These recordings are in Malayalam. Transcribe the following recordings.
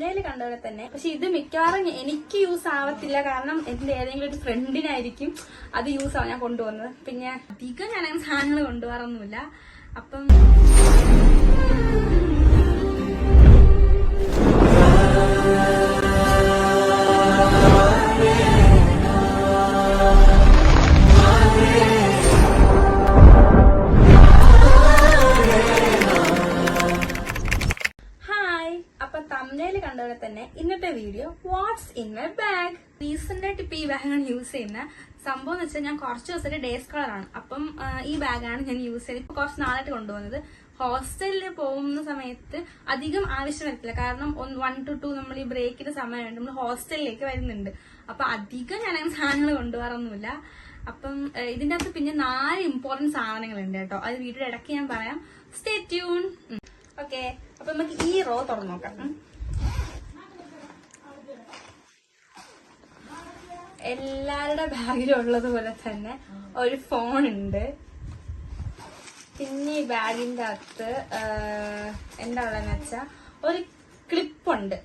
തംബ്നെയിൽ കണ്ടപോലെ തന്നെ. പക്ഷെ ഇത് മിക്കവാറും എനിക്ക് യൂസ് ആവത്തില്ല, കാരണം എന്റെ ഏതെങ്കിലും ഒരു ഫ്രണ്ടിനായിരിക്കും അത് യൂസ് ആവാൻ ഞാൻ കൊണ്ടുപോകുന്നത്. പിന്നെ അധികം ഞാൻ അങ്ങനെ സാധനങ്ങൾ കൊണ്ടുപോകാറൊന്നുമില്ല. അപ്പം തംബ്നെയിൽ കണ്ടപോലെ തന്നെ ഇന്നത്തെ video what's in my bag. Recent ആയിട്ട് ഇപ്പൊ ഈ ബാഗാണ് യൂസ് ചെയ്യുന്ന സംഭവം എന്ന് വെച്ചാൽ ഞാൻ കുറച്ച് ദിവസത്തെ ഡേസ് കളറാണ്. അപ്പം ഈ ബാഗാണ് ഞാൻ യൂസ് ചെയ്ത് ഇപ്പൊ കുറച്ച് നാളായിട്ട് കൊണ്ടുപോകുന്നത്. ഹോസ്റ്റലിൽ പോകുന്ന സമയത്ത് അധികം ആവശ്യം വരത്തില്ല, കാരണം 1 to 2 നമ്മൾ ഈ ബ്രേക്കിന്റെ സമയമുണ്ട്, നമ്മൾ ഹോസ്റ്റലിലേക്ക് വരുന്നുണ്ട്. അപ്പൊ അധികം ഞാൻ അങ്ങനെ സാധനങ്ങൾ കൊണ്ടുപോകാറൊന്നുമില്ല. അപ്പം ഇതിന്റെ അകത്ത് പിന്നെ 4 ഇമ്പോർട്ടന്റ് സാധനങ്ങളുണ്ട് കേട്ടോ. അത് വീഡിയോയുടെ ഇടയ്ക്ക് ഞാൻ പറയാം. Stay tune. ഓക്കെ, അപ്പൊ നമുക്ക് ഈ റോ തുറന്നു നോക്കാം. എല്ലാവരുടെ ബാഗിലുള്ളത് പോലെ തന്നെ ഒരു ഫോൺ ഉണ്ട്. പിന്നെ ഈ ബാഗിന്റെ അകത്ത് എന്താ ഉള്ളതെന്ന് വെച്ചാ ഒരു ക്ലിപ്പുണ്ട്.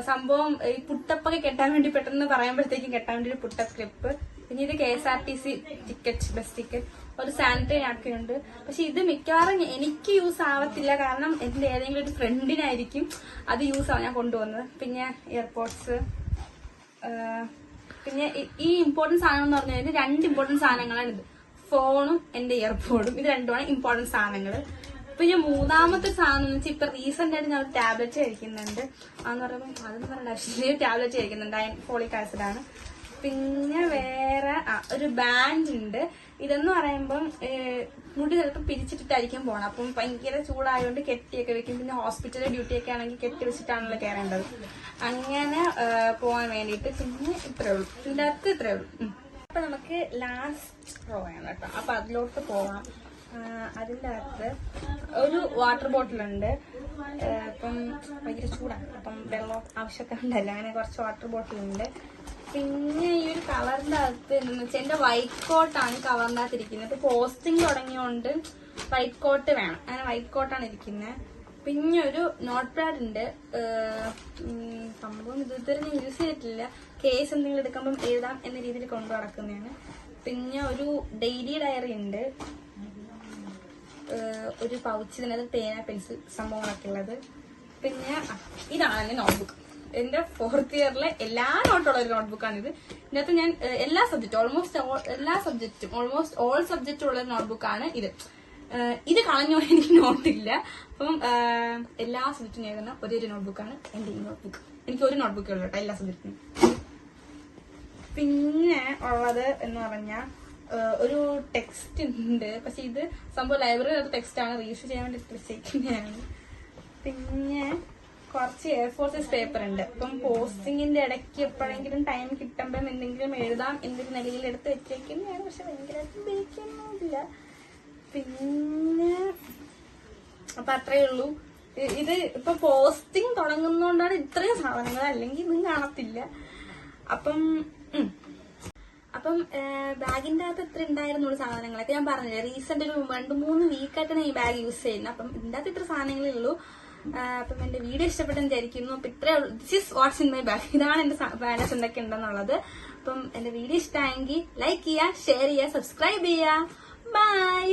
സംഭവം ഈ പുട്ടപ്പൊക്കെ കെട്ടാൻ വേണ്ടി പെട്ടെന്ന് പറയുമ്പോഴത്തേക്കും കെട്ടാൻ വേണ്ടി ഒരു പുട്ടപ്പ് ക്ലിപ്പ്. പിന്നെ ഇത് KSRTC ടിക്കറ്റ്, ബസ് ടിക്കറ്റ്, ഒരു സാനിറ്ററി നാപ്കിൻ ഉണ്ട്. പക്ഷെ ഇത് മിക്കവാറും എനിക്ക് യൂസ് ആവത്തില്ല, കാരണം എന്റെ ഏതെങ്കിലും ഒരു ഫ്രണ്ടിനായിരിക്കും അത് യൂസ് ആവാൻ ഞാൻ കൊണ്ടുപോകുന്നത്. പിന്നെ ഇയർപോഡ്സ്. പിന്നെ ഈ ഇമ്പോർട്ടന്റ് സാധനം എന്ന് പറഞ്ഞു കഴിഞ്ഞാൽ 2 ഇമ്പോർട്ടന്റ് സാധനങ്ങളാണ് ഇത്. ഫോണും എന്റെ ഇയർപോഡും, ഇത് രണ്ടുമാണ് ഇമ്പോർട്ടന്റ് സാധനങ്ങൾ. പിന്നെ മൂന്നാമത്തെ സാധനം എന്ന് വെച്ചാൽ ഇപ്പൊ റീസെന്റ് ആയിട്ട് ഞാൻ ഒരു ടാബ്ലറ്റ് കഴിക്കുന്നുണ്ട്. അതെന്ന് പറയുമ്പോൾ അതെന്ന് പറയേണ്ട ആവശ്യമില്ല, ടാബ്ലറ്റ് കഴിക്കുന്നുണ്ട്, ഫോളിക് ആസിഡ് ആണ്. പിന്നെ വേറെ ഒരു ബാൻഡ് ഉണ്ട്. ഇതെന്ന് പറയുമ്പം മുടി ചിലപ്പോൾ പിരിച്ചിട്ടിട്ടായിരിക്കും പോകണം. അപ്പം ഭയങ്കര ചൂടായതുകൊണ്ട് കെട്ടിയൊക്കെ വെക്കും. പിന്നെ ഹോസ്പിറ്റലിൽ ഡ്യൂട്ടി ഒക്കെ ആണെങ്കിൽ കെട്ടി വെച്ചിട്ടാണല്ലോ കയറേണ്ടത്. അങ്ങനെ പോകാൻ വേണ്ടിയിട്ട്. പിന്നെ ഇത്രേ ഉള്ളൂ, ഇതിന്റെ അകത്ത് ഇത്രേ ഉള്ളൂ. അപ്പൊ നമുക്ക് ലാസ്റ്റ് റോ ആണ് കേട്ടോ. അപ്പൊ അതിലോട്ട് പോവാം. അതിന്റെ അകത്ത് ഒരു വാട്ടർ ബോട്ടിലുണ്ട്. ഇപ്പം ഭയങ്കര ചൂടാണ്, അപ്പം വെള്ളം ആവശ്യമൊക്കെ ഉണ്ടല്ലോ, അങ്ങനെ കുറച്ച് വാട്ടർ ബോട്ടിലുണ്ട്. പിന്നെ ഈ ഒരു കവറിന്റെ അകത്ത് എന്താണെന്ന് വെച്ചാൽ എന്റെ വൈറ്റ് കോട്ടാണ് കവറിന്റെ അകത്ത് ഇരിക്കുന്നത്. ഇപ്പൊ പോസ്റ്റിംഗ് തുടങ്ങിയോണ്ട് വൈറ്റ് കോട്ട് വേണം, അങ്ങനെ വൈറ്റ് കോട്ടാണ് ഇരിക്കുന്നത്. പിന്നെ ഒരു നോട്ട് പാഡ് ഉണ്ട്. സംഭവം ഇതുവരെ ഞാൻ യൂസ് ചെയ്തിട്ടില്ല, കേസ് എന്തെങ്കിലും എടുക്കുമ്പം എഴുതാം എന്ന രീതിയിൽ കൊണ്ടു നടക്കുന്നതാണ്. പിന്നെ ഒരു ഡെയിലി ഡയറി ഉണ്ട്. ഒരു പൗച്ച്, ഇതിനകത്ത് പേന, പെൻസിൽ സംഭവങ്ങളൊക്കെ ഉള്ളത്. പിന്നെ ഇതാണ് എന്റെ നോട്ട്ബുക്ക്. എന്റെ 4th ഇയറിലെ എല്ലാ നോട്ടുള്ള ഒരു നോട്ട്ബുക്കാണ് ഇത്. ഇതിനകത്ത് ഞാൻ എല്ലാ സബ്ജക്റ്റും ഓൾമോസ്റ്റ് ഓൾ സബ്ജക്റ്റും ഉള്ള ഒരു നോട്ട്ബുക്കാണ് ഇത്. ഇത് കളഞ്ഞു എനിക്ക് നോട്ടില്ല. അപ്പം എല്ലാ സബ്ജക്റ്റും എഴുതുന്ന ഒരേ നോട്ട്ബുക്കാണ് എന്റെ ഈ നോട്ട്ബുക്ക്. എനിക്ക് ഒരു നോട്ട്ബുക്കേ ഉള്ളൂ കേട്ടോ എല്ലാ സബ്ജക്റ്റിനും. പിന്നെ ഉള്ളത് എന്ന് പറഞ്ഞാൽ ഒരു ടെക്സ്റ്റ് ഉണ്ട്. പക്ഷെ ഇത് സംഭവം ലൈബ്രറി ടെക്സ്റ്റ് ആണ്, റീഇഷ്യൂ ചെയ്യാൻ വേണ്ടി വെച്ചേക്കുന്നതാണ്. പിന്നെ കുറച്ച് A4 സൈസ് പേപ്പർ ഉണ്ട്. അപ്പം പോസ്റ്റിങ്ങിന്റെ ഇടയ്ക്ക് എപ്പോഴെങ്കിലും ടൈം കിട്ടുമ്പോൾ എന്തെങ്കിലും എഴുതാം എന്നൊരു നിലയിൽ എടുത്ത് വെച്ചേക്കുന്നതാണ്. പക്ഷെ ഭയങ്കരമായിട്ട് ഉപയോഗിക്കൊന്നുമില്ല. പിന്നെ അപ്പൊ അത്രയേ ഉള്ളൂ. ഇത് ഇപ്പൊ പോസ്റ്റിംഗ് തുടങ്ങുന്നോണ്ടാണ് ഇത്രയും സാധനങ്ങൾ, അല്ലെങ്കിൽ ഇതും കാണത്തില്ല. അപ്പം ബാഗിന്റെ അകത്ത് എത്ര ഉണ്ടായിരുന്നുള്ള സാധനങ്ങളൊക്കെ ഞാൻ പറഞ്ഞില്ലേ. റീസെന്റ് ഒരു 2-3 വീക്കായിട്ടാണ് ഈ ബാഗ് യൂസ് ചെയ്യുന്നത്. അപ്പം ഇതിന്റെ അകത്ത് ഇത്ര സാധനങ്ങളേ ഉള്ളൂ. അപ്പം എന്റെ വീഡിയോ ഇഷ്ടപ്പെട്ടെന്ന് വിചാരിക്കുന്നു. അപ്പൊ ഇത്രേ ഉള്ളൂ. This is what's in my bag. ഇതാണ് എന്റെ ബാലൻസ് എന്തൊക്കെ ഉണ്ടെന്നുള്ളത്. അപ്പം എന്റെ വീഡിയോ ഇഷ്ടമായെങ്കിൽ ലൈക്ക് ചെയ്യുക, ഷെയർ ചെയ്യുക, സബ്സ്ക്രൈബ് ചെയ്യുക. ബൈ.